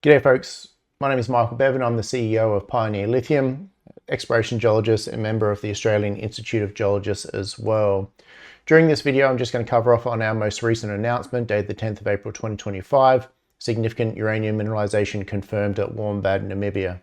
G'day folks, my name is Michael Bevan. I'm the CEO of Pioneer Lithium, exploration geologist and member of the Australian Institute of Geologists as well. During this video, I'm just going to cover off on our most recent announcement dated the 10th of April 2025, significant uranium mineralisation confirmed at Warmbad, Namibia.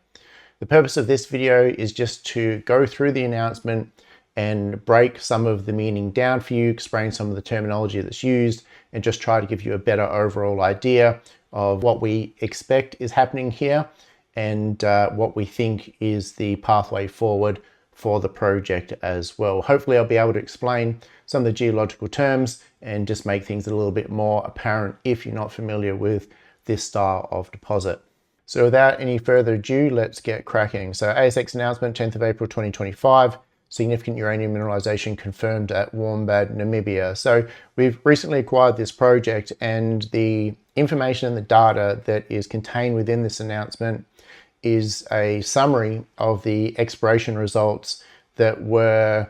The purpose of this video is just to go through the announcement and break some of the meaning down for you, explain some of the terminology that's used, and just try to give you a better overall idea of what we expect is happening here and what we think is the pathway forward for the project as well. Hopefully I'll be able to explain some of the geological terms and just make things a little bit more apparent if you're not familiar with this style of deposit. So without any further ado, let's get cracking. So ASX announcement, 10th of April 2025, significant uranium mineralisation confirmed at Warmbad, Namibia. So we've recently acquired this project, and the information and the data that is contained within this announcement is a summary of the exploration results that were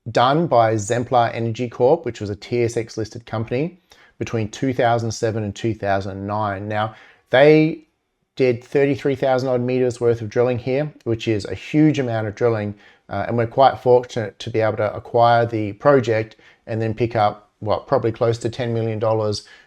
done by Zemplar Energy Corp, which was a TSX listed company between 2007 and 2009. Now, they did 33,000 odd meters worth of drilling here, which is a huge amount of drilling. And we're quite fortunate to be able to acquire the project and then pick up probably close to $10 million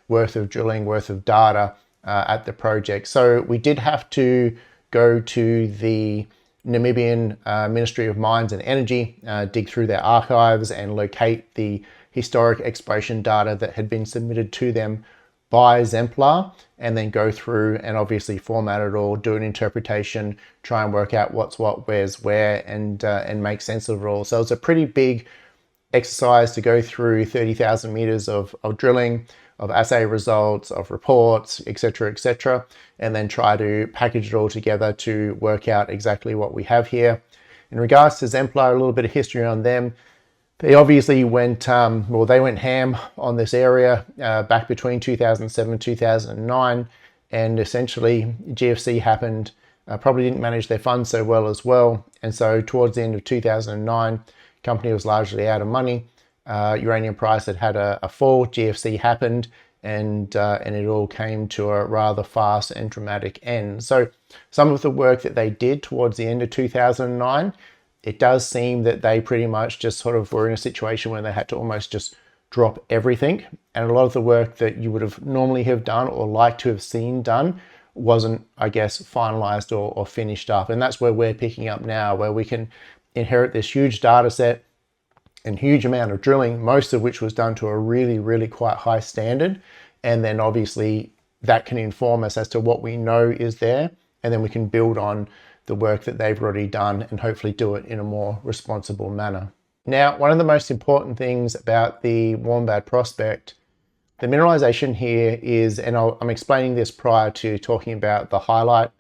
worth of drilling, worth of data at the project. So we did have to go to the Namibian Ministry of Mines and Energy, dig through their archives and locate the historic exploration data that had been submitted to them by Zemplar, and then go through and obviously format it all, do an interpretation, try and work out what's what, where's where, and make sense of it all. So it's a pretty big exercise to go through 30,000 meters of drilling, of assay results, of reports, etc., and then try to package it all together to work out exactly what we have here. In regards to Zemplar, a little bit of history on them. They obviously went, they went ham on this area back between 2007 and 2009, and essentially GFC happened, probably didn't manage their funds so well. And so towards the end of 2009, company was largely out of money. Uranium price had a fall, GFC happened, and it all came to a rather fast and dramatic end. So some of the work that they did towards the end of 2009, it does seem that they pretty much just sort of were in a situation where they had to almost just drop everything. And a lot of the work that you would have normally have done or like to have seen done wasn't, I guess, finalized or finished up. And that's where we're picking up now, where we can inherit this huge data set and huge amount of drilling, most of which was done to a really quite high standard. And then obviously that can inform us as to what we know is there. And then we can build on the work that they've already done and hopefully do it in a more responsible manner. Now, one of the most important things about the Warmbad prospect, the mineralization here is, and I'm explaining this prior to talking about the highlight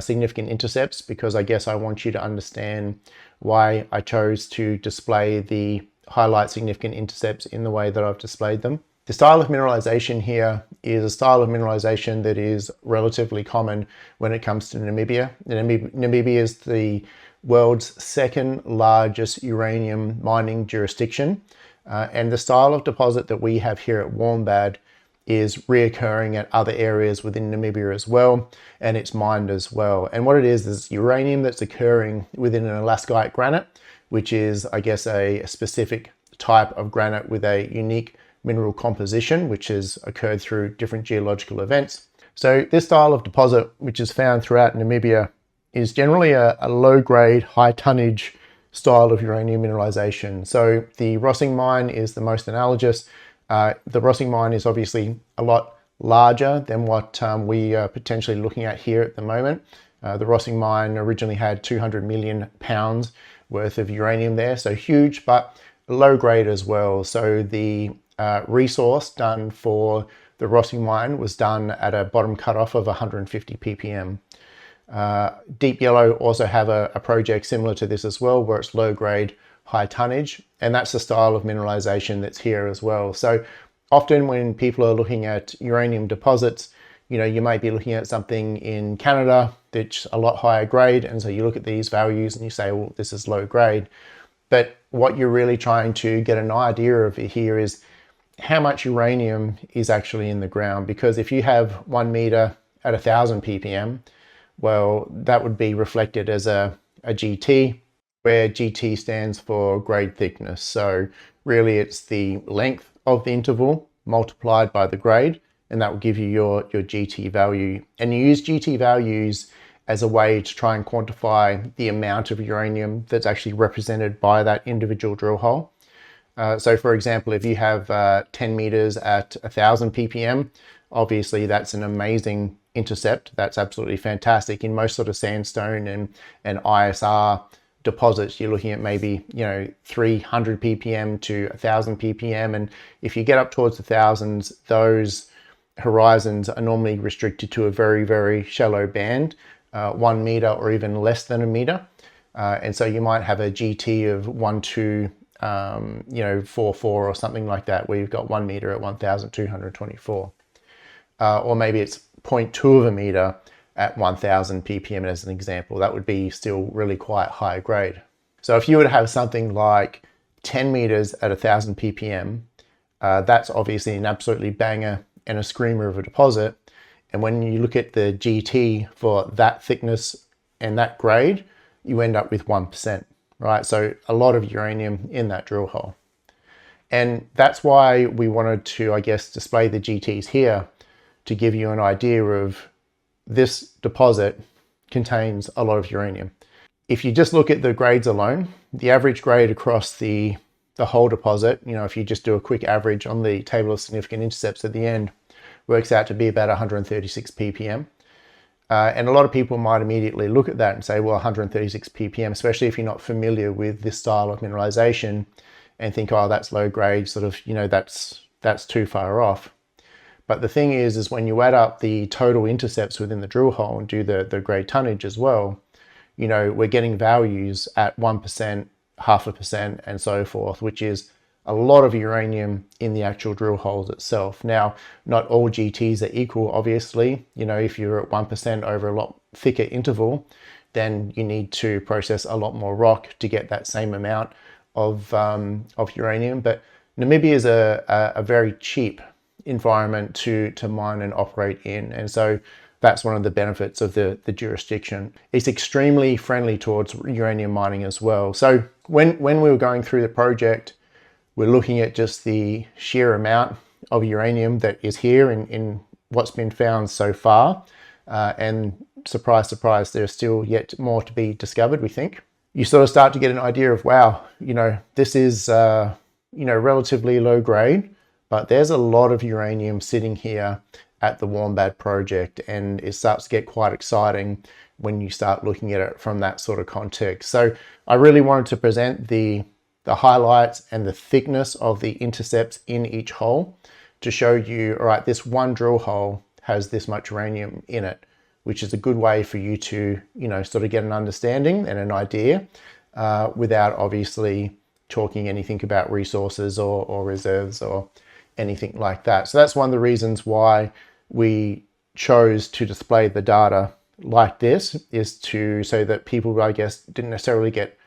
significant intercepts, because I guess I want you to understand why I chose to display the highlight significant intercepts in the way that I've displayed them. The style of mineralization here is a style of mineralization that is relatively common when it comes to Namibia. Namibia is the world's second largest uranium mining jurisdiction. And the style of deposit that we have here at Warmbad is reoccurring at other areas within Namibia as well, and it's mined as well. And what it is uranium that's occurring within an alaskite granite, which is, I guess, a specific type of granite with a unique mineral composition, which has occurred through different geological events. So this style of deposit, which is found throughout Namibia, is generally a low-grade, high-tonnage style of uranium mineralization. So the Rossing mine is the most analogous. The Rossing mine is obviously a lot larger than what we are potentially looking at here at the moment. The Rossing mine originally had 200 million pounds worth of uranium there, so huge, but low grade as well. So the resource done for the Rossing mine was done at a bottom cutoff of 150 ppm. Deep Yellow also have a project similar to this as well, where it's low grade, high tonnage, and that's the style of mineralization that's here as well. So often when people are looking at uranium deposits, you might be looking at something in Canada that's a lot higher grade, and so you look at these values and you say, well, this is low grade. But what you're really trying to get an idea of here is how much uranium is actually in the ground, because if you have 1 meter at 1000 ppm, well, that would be reflected as a GT, where GT stands for grade thickness. So really it's the length of the interval multiplied by the grade, and that will give you your GT value. And you use GT values as a way to try and quantify the amount of uranium that's actually represented by that individual drill hole. So for example, if you have 10 meters at 1000 ppm, obviously that's an amazing intercept. That's absolutely fantastic. In most sort of sandstone and ISR deposits, you're looking at maybe, 300 ppm to 1000 ppm. And if you get up towards the thousands, those horizons are normally restricted to a very, very shallow band, 1 meter or even less than a meter. And so you might have a GT of 1244 or something like that, where you've got 1 meter at 1224. Or maybe it's 0.2 of a meter at 1000 ppm as an example. That would be still really quite high grade. So if you were to have something like 10 meters at 1000 ppm, that's obviously an absolutely banger and a screamer of a deposit. And when you look at the GT for that thickness and that grade, you end up with 1%, right? So a lot of uranium in that drill hole. And that's why we wanted to, I guess, display the GTs here to give you an idea of this deposit contains a lot of uranium. If you just look at the grades alone, the average grade across the whole deposit, if you just do a quick average on the table of significant intercepts at the end, works out to be about 136 ppm. And a lot of people might immediately look at that and say, well, 136 ppm, especially if you're not familiar with this style of mineralization, and think, oh, that's low grade, sort of, that's too far off. But the thing is when you add up the total intercepts within the drill hole and do the grade tonnage as well, we're getting values at 1%, 0.5%, and so forth, which is a lot of uranium in the actual drill holes itself. Now, not all GTs are equal, obviously. If you're at 1% over a lot thicker interval, then you need to process a lot more rock to get that same amount of uranium. But Namibia is a very cheap environment to mine and operate in, and so that's one of the benefits of the jurisdiction. It's extremely friendly towards uranium mining as well. So when we were going through the project, we're looking at just the sheer amount of uranium that is here in what's been found so far, and surprise, surprise, there's still yet more to be discovered, we think. You sort of start to get an idea of, wow, this is relatively low grade, but there's a lot of uranium sitting here at the Warmbad project, and it starts to get quite exciting when you start looking at it from that sort of context. So I really wanted to present the highlights and the thickness of the intercepts in each hole to show you, all right, this one drill hole has this much uranium in it, which is a good way for you to, sort of get an understanding and an idea without obviously talking anything about resources or reserves or anything like that. So that's one of the reasons why we chose to display the data like this, is so that people, I guess, didn't necessarily get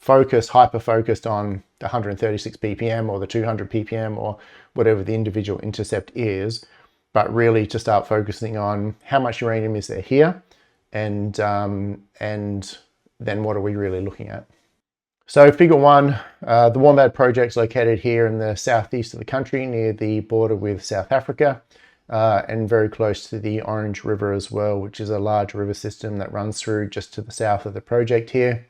hyper-focused on the 136 ppm or the 200 ppm or whatever the individual intercept is, but really to start focusing on how much uranium is there here, and then what are we really looking at. So figure one, the Warmbad project is located here in the southeast of the country, near the border with South Africa, and very close to the Orange River as well, which is a large river system that runs through just to the south of the project here.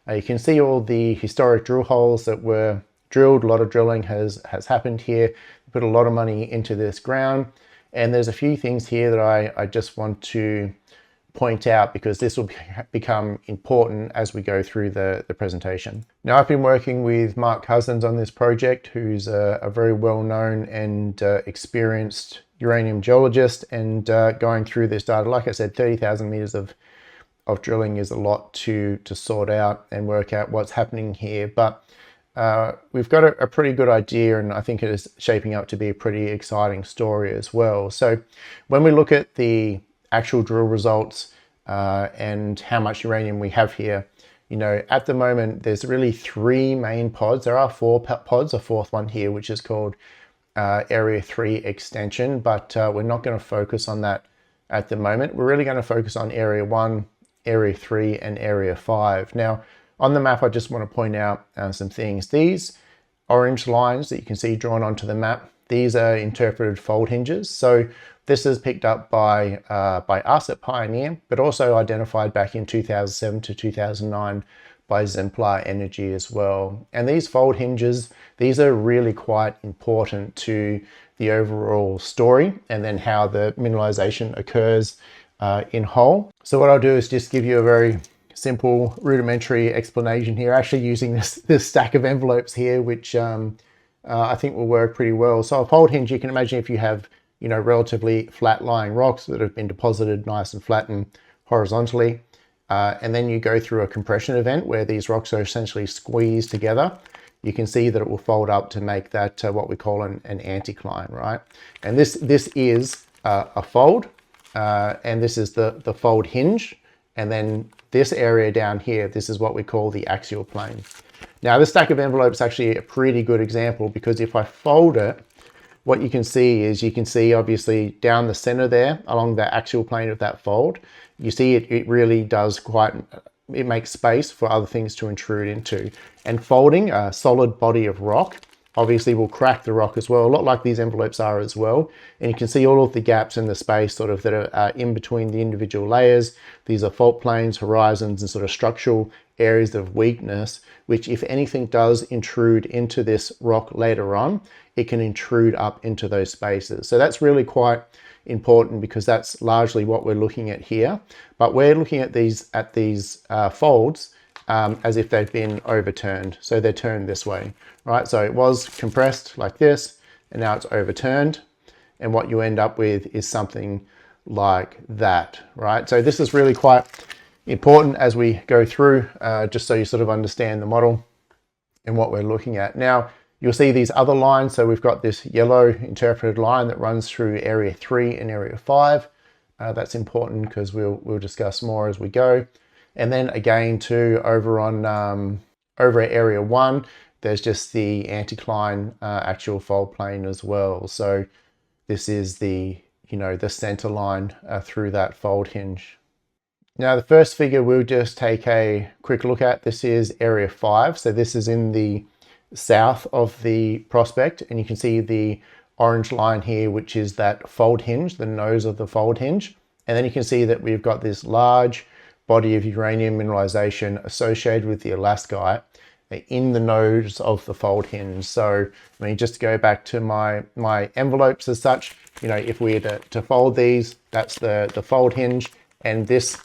You can see all the historic drill holes that were drilled. A lot of drilling has happened here. Put a lot of money into this ground, and there's a few things here that I just want to point out, because this will become important as we go through the presentation. Now, I've been working with Mark Cousins on this project, who's a very well-known and experienced uranium geologist, and going through this data, like I said, 30,000 meters of drilling is a lot to sort out and work out what's happening here, but we've got a pretty good idea, and I think it is shaping up to be a pretty exciting story as well. So when we look at the actual drill results and how much uranium we have here, at the moment there's really 3 main pods. There are 4 pods, a 4th one here, which is called Area 3 Extension, but we're not going to focus on that at the moment. We're really going to focus on Area 1, Area 3, and Area 5. Now, on the map, I just want to point out some things. These orange lines that you can see drawn onto the map, these are interpreted fold hinges. So this is picked up by us at Pioneer, but also identified back in 2007 to 2009 by Exemplar Energy as well. And these fold hinges, these are really quite important to the overall story and then how the mineralization occurs in whole. So what I'll do is just give you a very simple rudimentary explanation here, actually using this stack of envelopes here, which I think will work pretty well. So a fold hinge, you can imagine if you have, you know, relatively flat lying rocks that have been deposited nice and flat and horizontally, and then you go through a compression event where these rocks are essentially squeezed together, you can see that it will fold up to make that what we call an anticline, right? And this is a fold, and this is the fold hinge, and then this area down here, this is what we call the axial plane. Now this stack of envelopes is actually a pretty good example, because if I fold it, what you can see is, you can see obviously down the center there along the axial plane of that fold, you see it really does it makes space for other things to intrude into. And folding a solid body of rock obviously will crack the rock as well, a lot like these envelopes are as well. And you can see all of the gaps in the space sort of that are in between the individual layers. These are fault planes, horizons, and sort of structural areas of weakness, which if anything does intrude into this rock later on, it can intrude up into those spaces. So that's really quite important, because that's largely what we're looking at here. But we're looking at these folds as if they've been overturned. So they're turned this way, right? So it was compressed like this, and now it's overturned. And what you end up with is something like that, right? So this is really quite important as we go through, just so you sort of understand the model and what we're looking at. Now, you'll see these other lines. So we've got this yellow interpreted line that runs through Area 3 and Area 5. That's important because we'll discuss more as we go. And then again too, over at Area 1, there's just the anticline actual fold plane as well. So this is the center line through that fold hinge. Now the first figure we'll just take a quick look at. This is Area 5. So this is in the south of the prospect, and you can see the orange line here, which is that fold hinge, the nose of the fold hinge. And then you can see that we've got this large body of uranium mineralization associated with the alaskite in the nose of the fold hinge. So, I mean, just to go back to my envelopes as such, if we were to fold these, that's the fold hinge, and this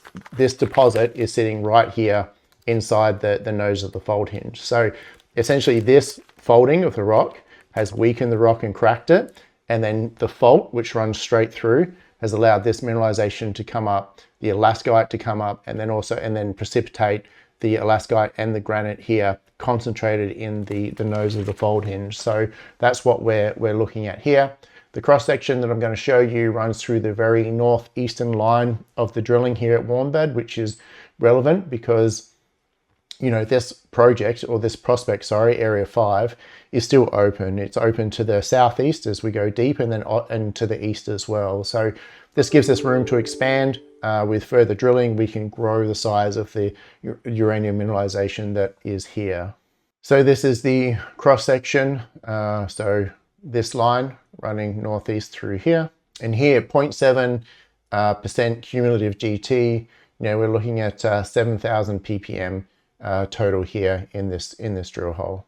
deposit is sitting right here inside the nose of the fold hinge. So essentially this folding of the rock has weakened the rock and cracked it, and then the fault, which runs straight through, has allowed this mineralization to come up, the alaskite to come up, and then precipitate the alaskite and the granite here concentrated in the nose of the fold hinge. So that's what we're looking at here. The cross section that I'm going to show you runs through the very northeastern line of the drilling here at Warmbad, which is relevant because this project, or this prospect, sorry, Area 5, is still open. It's open to the southeast as we go deep, and then to the east as well. So this gives us room to expand. With further drilling, we can grow the size of the uranium mineralization that is here. So this is the cross section. So this line running northeast through here, and here 0.7% cumulative GT. We're looking at 7,000 ppm total here in this drill hole.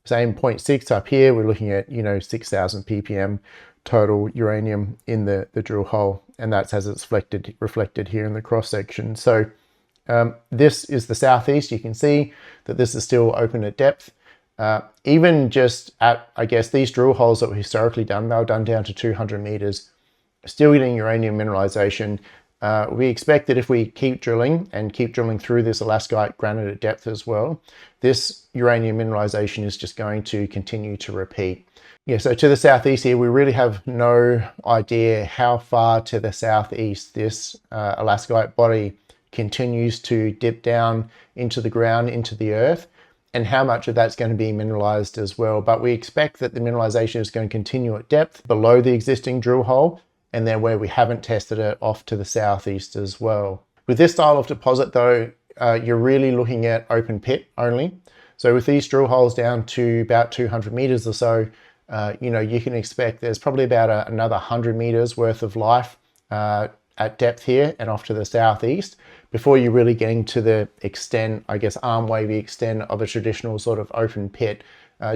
Same 0.6 up here, we're looking at 6,000 ppm total uranium in the drill hole, and that's as it's reflected here in the cross section. So this is the southeast. You can see that this is still open at depth. Even just at, I guess, these drill holes that were historically done, they were done down to 200 meters, still getting uranium mineralization. We expect that if we keep drilling through this alaskite granite at depth as well, this uranium mineralization is just going to continue to repeat. Yeah, so to the southeast here, we really have no idea how far to the southeast this alaskite body continues to dip down into the ground, into the earth, and how much of that's going to be mineralized as well. But we expect that the mineralization is going to continue at depth below the existing drill hole, and then where we haven't tested it, off to the southeast as well. With this style of deposit though, you're really looking at open pit only. So with these drill holes down to about 200 meters or so, you can expect there's probably about another 100 meters worth of life at depth here and off to the southeast before you're really getting to the extent, I guess, arm wavy extent of a traditional sort of open pit.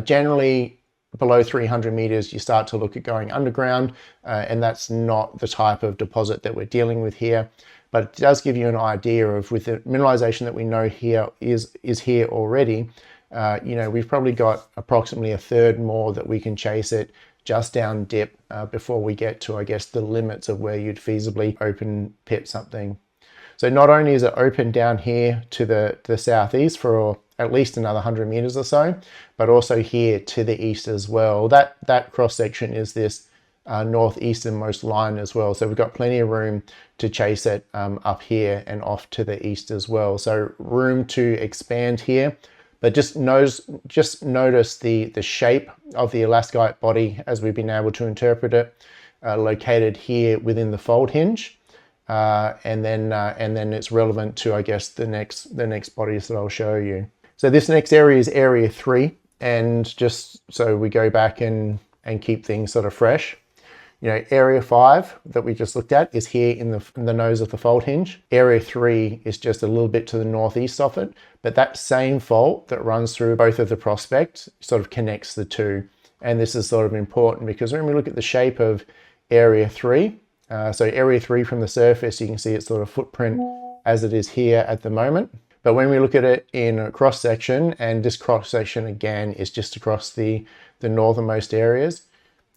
Generally, below 300 meters, you start to look at going underground, and that's not the type of deposit that we're dealing with here. But it does give you an idea of, with the mineralization that we know here is here already, we've probably got approximately a third more that we can chase it just down dip before we get to, I guess, the limits of where you'd feasibly open pit something. So not only is it open down here to the southeast for at least another 100 meters or so, but also here to the east as well. That cross section is this northeasternmost line as well. So we've got plenty of room to chase it up here and off to the east as well. So room to expand here, but just notice the shape of the alaskite body as we've been able to interpret it, located here within the fold hinge. And then it's relevant to, I guess, the next bodies that I'll show you. So this next area is area 3, and just so we go back and keep things sort of fresh. Area 5 that we just looked at is here in the nose of the fold hinge. Area 3 is just a little bit to the northeast of it, but that same fault that runs through both of the prospects sort of connects the two. And this is sort of important because when we look at the shape of area 3, so area 3 from the surface, you can see its sort of footprint as it is here at the moment. But when we look at it in a cross section, and this cross section again is just across the northernmost areas,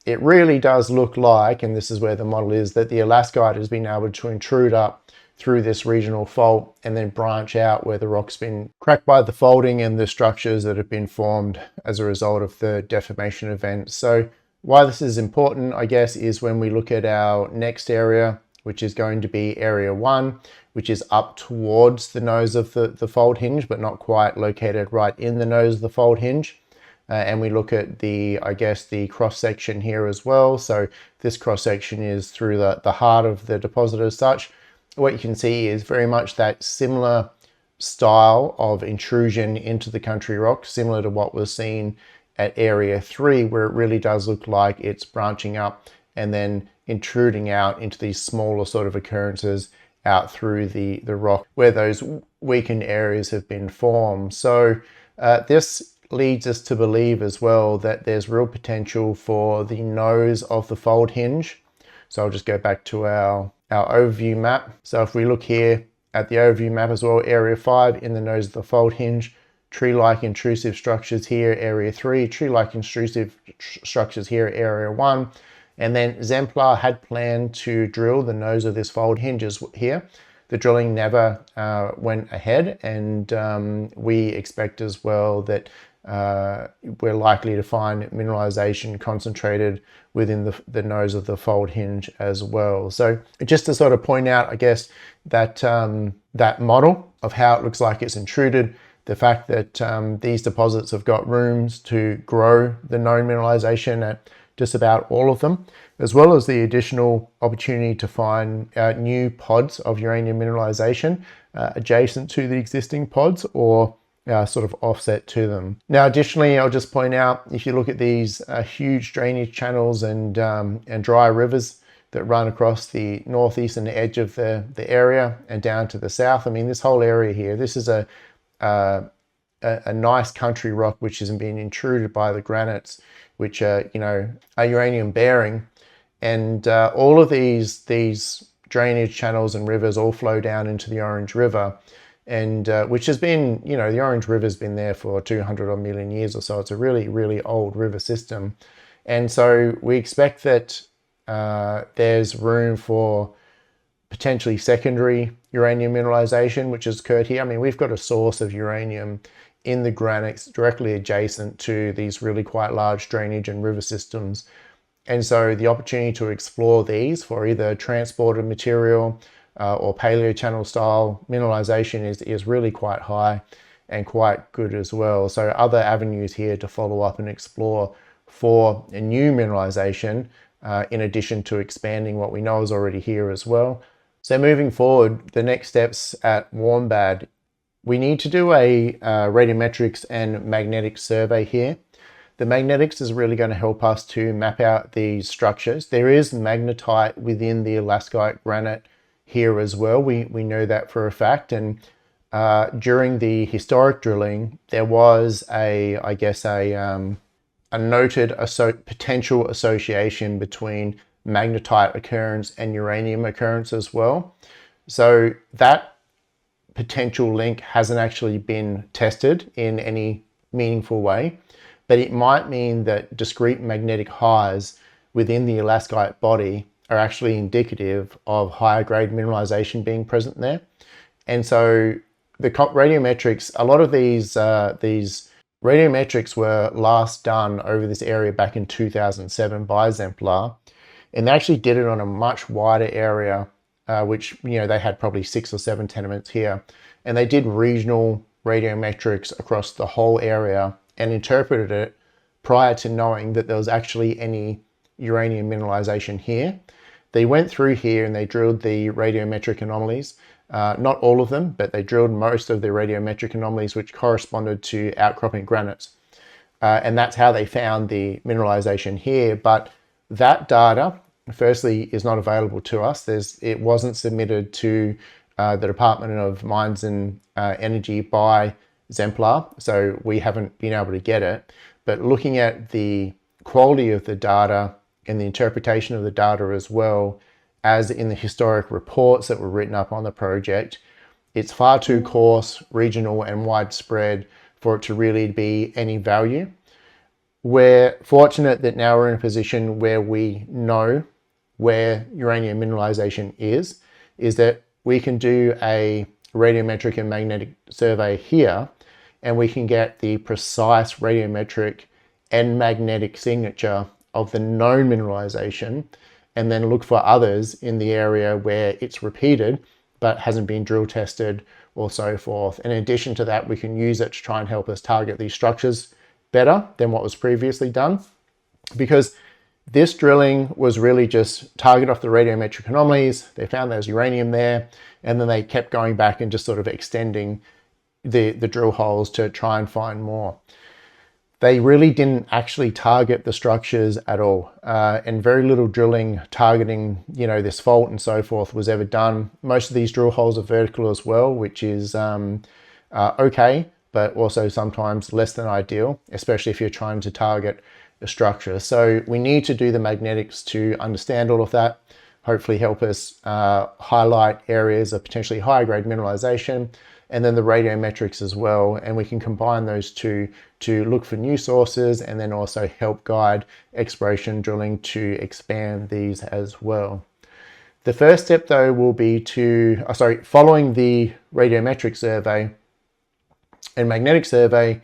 it really does look like, and this is where the model is, that the alaskite has been able to intrude up through this regional fault and then branch out where the rock's been cracked by the folding and the structures that have been formed as a result of the deformation event. So why this is important, I guess, is when we look at our next area, which is going to be area 1, which is up towards the nose of the fold hinge, but not quite located right in the nose of the fold hinge. And we look at the cross section here as well. So this cross section is through the heart of the deposit as such. What you can see is very much that similar style of intrusion into the country rock, similar to what was seen at area 3, where it really does look like it's branching up and then intruding out into these smaller sort of occurrences out through the rock where those weakened areas have been formed. So this leads us to believe as well that there's real potential for the nose of the fold hinge. So I'll just go back to our overview map. So if we look here at the overview map as well, area 5 in the nose of the fold hinge, tree-like intrusive structures here, area 3, tree-like intrusive structures here, area 1. And then Zemplar had planned to drill the nose of this fold hinges here. The drilling never went ahead, and we expect as well that we're likely to find mineralization concentrated within the nose of the fold hinge as well. So just to sort of point out, I guess, that that model of how it looks like it's intruded, the fact that these deposits have got rooms to grow the known mineralization at just about all of them, as well as the additional opportunity to find new pods of uranium mineralization adjacent to the existing pods or sort of offset to them. Now, additionally, I'll just point out, if you look at these huge drainage channels and dry rivers that run across the northeastern edge of the area and down to the south, I mean, this whole area here, this is a nice country rock which hasn't been intruded by the granites, which are uranium bearing, and all of these drainage channels and rivers all flow down into the Orange River, and which has been, the Orange River's been there for 200 odd million years or so. It's a really, really old river system, and so we expect that there's room for potentially secondary uranium mineralization, which has occurred here. I mean, we've got a source of uranium in the granites directly adjacent to these really quite large drainage and river systems. And so the opportunity to explore these for either transported material or paleochannel style mineralization is really quite high and quite good as well. So other avenues here to follow up and explore for a new mineralization in addition to expanding what we know is already here as well. So moving forward, the next steps at Warmbad, we need to do a radiometrics and magnetic survey here. The magnetics is really going to help us to map out these structures. There is magnetite within the alaskite granite here as well. We know that for a fact. And during the historic drilling, there was a noted potential association between magnetite occurrence and uranium occurrence as well. So that potential link hasn't actually been tested in any meaningful way, but it might mean that discrete magnetic highs within the alaskite body are actually indicative of higher grade mineralization being present there. And so the radiometrics, a lot of these radiometrics were last done over this area back in 2007 by Exemplar, and they actually did it on a much wider area, which, you know, they had probably 6 or 7 tenements here, and they did regional radiometrics across the whole area and interpreted it prior to knowing that there was actually any uranium mineralization here. They went through here and they drilled the radiometric anomalies. Not all of them, but they drilled most of the radiometric anomalies which corresponded to outcropping granites. And that's how they found the mineralization here. But that data, firstly, is not available to us. It wasn't submitted to the Department of Mines and Energy by Exemplar, so we haven't been able to get it. But looking at the quality of the data and the interpretation of the data as well, as in the historic reports that were written up on the project, it's far too coarse, regional and widespread for it to really be any value. We're fortunate that now we're in a position where we know where uranium mineralization is that we can do a radiometric and magnetic survey here, and we can get the precise radiometric and magnetic signature of the known mineralization, and then look for others in the area where it's repeated but hasn't been drill tested or so forth. In addition to that, we can use it to try and help us target these structures better than what was previously done, because this drilling was really just target off the radiometric anomalies. They found there's uranium there, and then they kept going back and just sort of extending the drill holes to try and find more. They really didn't actually target the structures at all, and very little drilling targeting, you know, this fault and so forth was ever done. Most of these drill holes are vertical as well, which is okay, but also sometimes less than ideal, especially if you're trying to target a structure. So we need to do the magnetics to understand all of that, hopefully help us highlight areas of potentially higher grade mineralization, and then the radiometrics as well. And we can combine those two to look for new sources and then also help guide exploration drilling to expand these as well. The first step though will be to, following the radiometric survey and magnetic survey,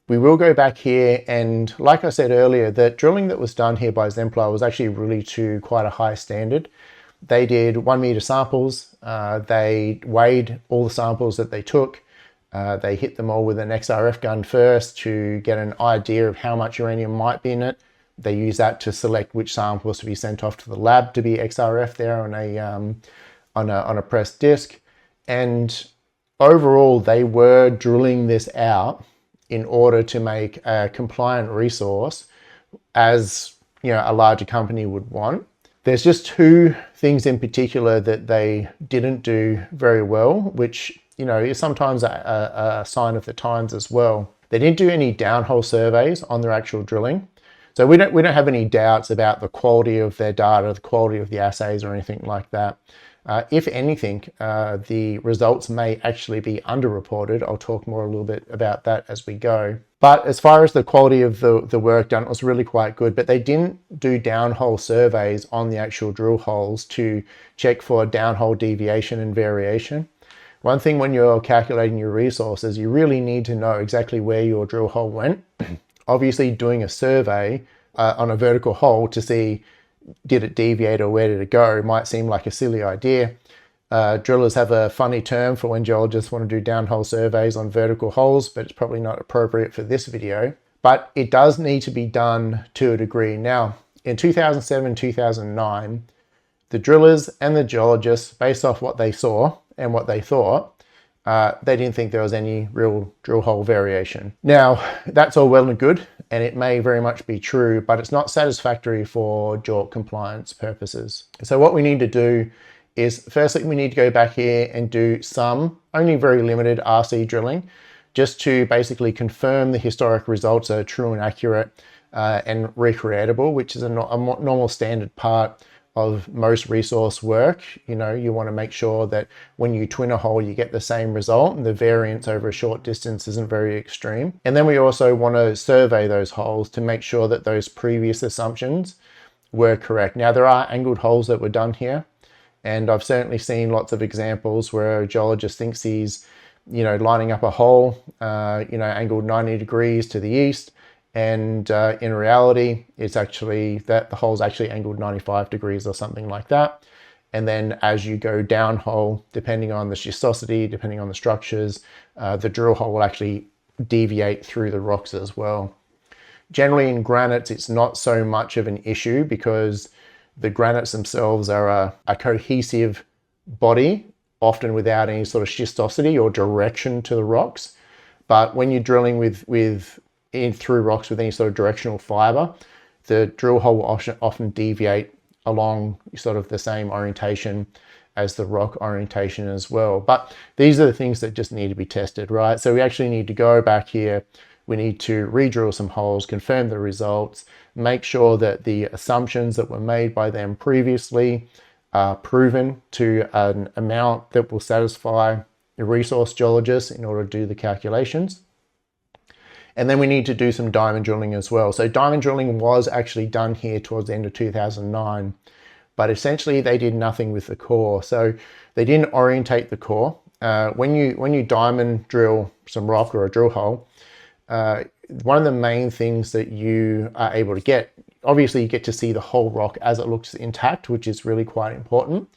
we will go back here, and like I said earlier, the drilling that was done here by Exemplar was actually really to quite a high standard. They did 1 meter samples. They weighed all the samples that they took. They hit them all with an XRF gun first to get an idea of how much uranium might be in it. They use that to select which samples to be sent off to the lab to be XRF there on a pressed disc. And overall, they were drilling this out in order to make a compliant resource, as you know, a larger company would want. There's just 2 things in particular that they didn't do very well, which, you know, is sometimes a sign of the times as well. They didn't do any downhole surveys on their actual drilling. So we don't have any doubts about the quality of their data, the quality of the assays or anything like that. If anything, the results may actually be underreported. I'll talk more a little bit about that as we go. But as far as the quality of the work done, it was really quite good. But they didn't do downhole surveys on the actual drill holes to check for downhole deviation and variation. One thing when you're calculating your resources, you really need to know exactly where your drill hole went. Obviously, doing a survey on a vertical hole to see did it deviate or where did it go might seem like a silly idea. Drillers have a funny term for when geologists want to do downhole surveys on vertical holes, but it's probably not appropriate for this video. But it does need to be done to a degree. Now, in 2007, 2009, the drillers and the geologists, based off what they saw and what they thought, they didn't think there was any real drill hole variation. Now, that's all well and good, and it may very much be true, but it's not satisfactory for JORC compliance purposes. So what we need to do is, firstly, we need to go back here and do some, only very limited RC drilling, just to basically confirm the historic results are true and accurate and recreatable, which is a normal standard part of most resource work. You know, you want to make sure that when you twin a hole, you get the same result and the variance over a short distance isn't very extreme. And then we also want to survey those holes to make sure that those previous assumptions were correct. Now, there are angled holes that were done here, and I've certainly seen lots of examples where a geologist thinks he's, you know, lining up a hole, you know, angled 90 degrees to the east, and in reality, it's actually that the hole's actually angled 95 degrees or something like that. And then as you go down hole, depending on the schistosity, depending on the structures, the drill hole will actually deviate through the rocks as well. Generally in granites, it's not so much of an issue because the granites themselves are a cohesive body, often without any sort of schistosity or direction to the rocks. But when you're drilling through rocks with any sort of directional fiber, the drill hole will often deviate along sort of the same orientation as the rock orientation as well. But these are the things that just need to be tested, right? So we actually need to go back here. We need to re-drill some holes, confirm the results, make sure that the assumptions that were made by them previously are proven to an amount that will satisfy the resource geologist in order to do the calculations. And then we need to do some diamond drilling as well. So diamond drilling was actually done here towards the end of 2009, but essentially they did nothing with the core. So they didn't orientate the core. When you diamond drill some rock or a drill hole, one of the main things that you are able to get, obviously you get to see the whole rock as it looks intact, which is really quite important.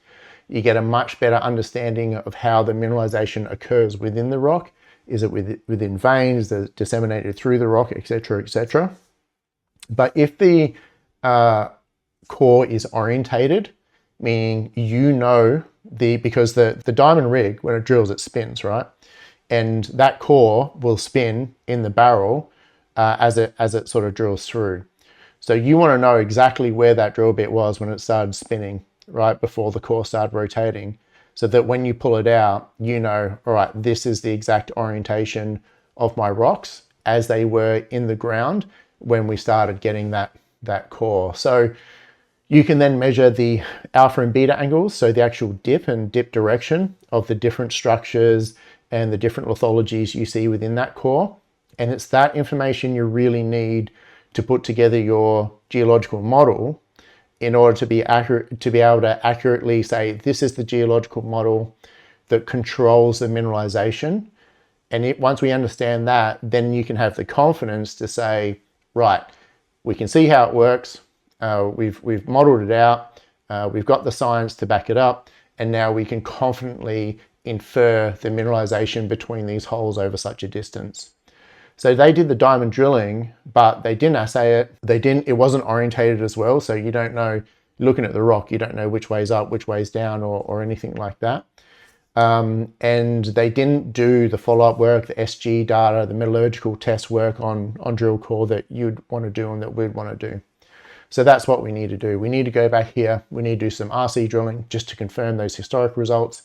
You get a much better understanding of how the mineralization occurs within the rock. Is it within veins, is it disseminated through the rock, etc., etc. But if the core is orientated, meaning you know because the diamond rig, when it drills, it spins, right? And that core will spin in the barrel as it sort of drills through. So you want to know exactly where that drill bit was when it started spinning, right before the core started rotating, so that when you pull it out, you know, all right, this is the exact orientation of my rocks as they were in the ground when we started getting that core. So you can then measure the alpha and beta angles, so the actual dip and dip direction of the different structures and the different lithologies you see within that core. And it's that information you really need to put together your geological model in order to be accurate, to be able to accurately say, this is the geological model that controls the mineralization. And once we understand that, then you can have the confidence to say, right, we can see how it works. We've modeled it out. We've got the science to back it up. And now we can confidently infer the mineralization between these holes over such a distance. So they did the diamond drilling, but they didn't assay it. It wasn't orientated as well. So you don't know, looking at the rock, you don't know which way's up, which way's down, or anything like that. And they didn't do the follow-up work, the SG data, the metallurgical test work on drill core that you'd want to do and that we'd want to do. So that's what we need to do. We need to go back here. We need to do some RC drilling just to confirm those historic results.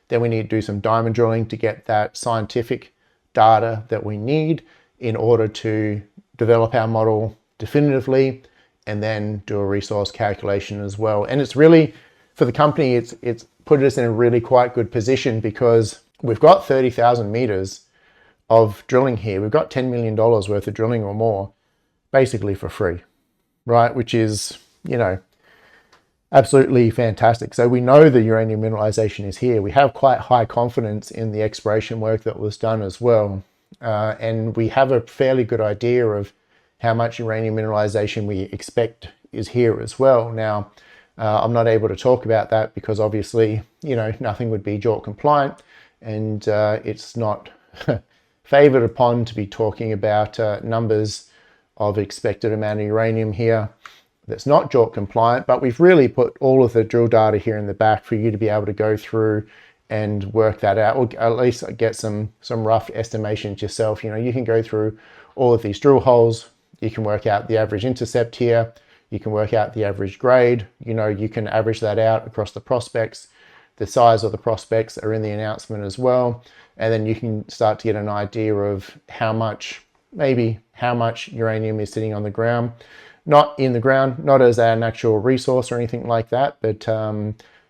Then we need to do some diamond drilling to get that scientific data that we need in order to develop our model definitively, and then do a resource calculation as well. And it's really, for the company, it's put us in a really quite good position because we've got 30,000 meters of drilling here. We've got $10 million worth of drilling or more, basically for free, right? Which is, you know, absolutely fantastic. So we know the uranium mineralization is here. We have quite high confidence in the exploration work that was done as well. And we have a fairly good idea of how much uranium mineralization we expect is here as well. Now, I'm not able to talk about that because obviously, you know, nothing would be JORC compliant, and it's not favored upon to be talking about numbers of expected amount of uranium here. that's not JORC compliant, but we've really put all of the drill data here in the back for you to be able to go through and work that out, or at least get some rough estimations yourself. You know, you can go through all of these drill holes, you can work out the average intercept here, you can work out the average grade, you know, you can average that out across the prospects. The size of the prospects are in the announcement as well. And then you can start to get an idea of how much, maybe how much uranium is sitting on the ground. Not in the ground, not as an actual resource or anything like that, but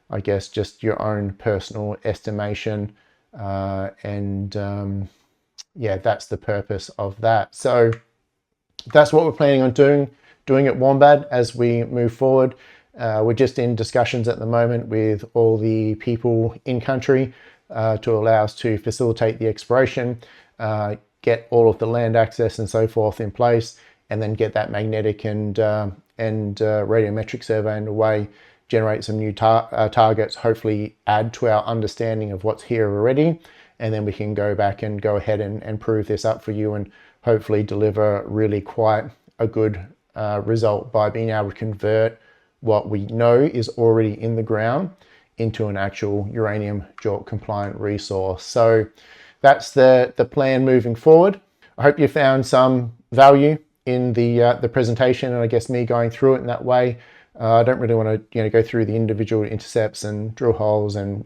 I guess just your own personal estimation. Yeah, that's the purpose of that. So that's what we're planning on doing at Warmbad as we move forward. We're just in discussions at the moment with all the people in country to allow us to facilitate the exploration, get all of the land access and so forth in place, and then get that magnetic and radiometric survey underway, generate some new targets, hopefully add to our understanding of what's here already, and then we can go back and go ahead and prove this up for you and hopefully deliver really quite a good result by being able to convert what we know is already in the ground into an actual uranium JORC compliant resource. So that's the plan moving forward. I hope you found some value in the presentation, and I guess me going through it in that way. I don't really want to go through the individual intercepts and drill holes and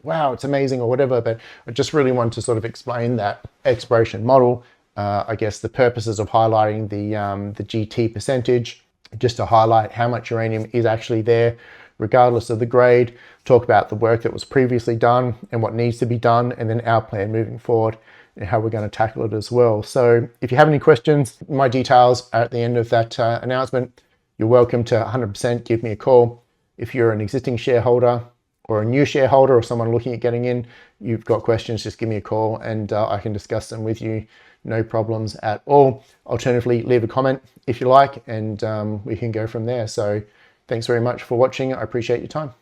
wow, it's amazing or whatever, but I just really want to sort of explain that exploration model. I guess the purposes of highlighting the GT percentage, just to highlight how much uranium is actually there, regardless of the grade, talk about the work that was previously done and what needs to be done, and then our plan moving forward and how we're going to tackle it as well. So if you have any questions, my details are at the end of that announcement. You're welcome to 100% give me a call. If you're an existing shareholder or a new shareholder or someone looking at getting in, you've got questions, just give me a call and I can discuss them with you. No problems at all. Alternatively, leave a comment if you like, and we can go from there. So thanks very much for watching. I appreciate your time.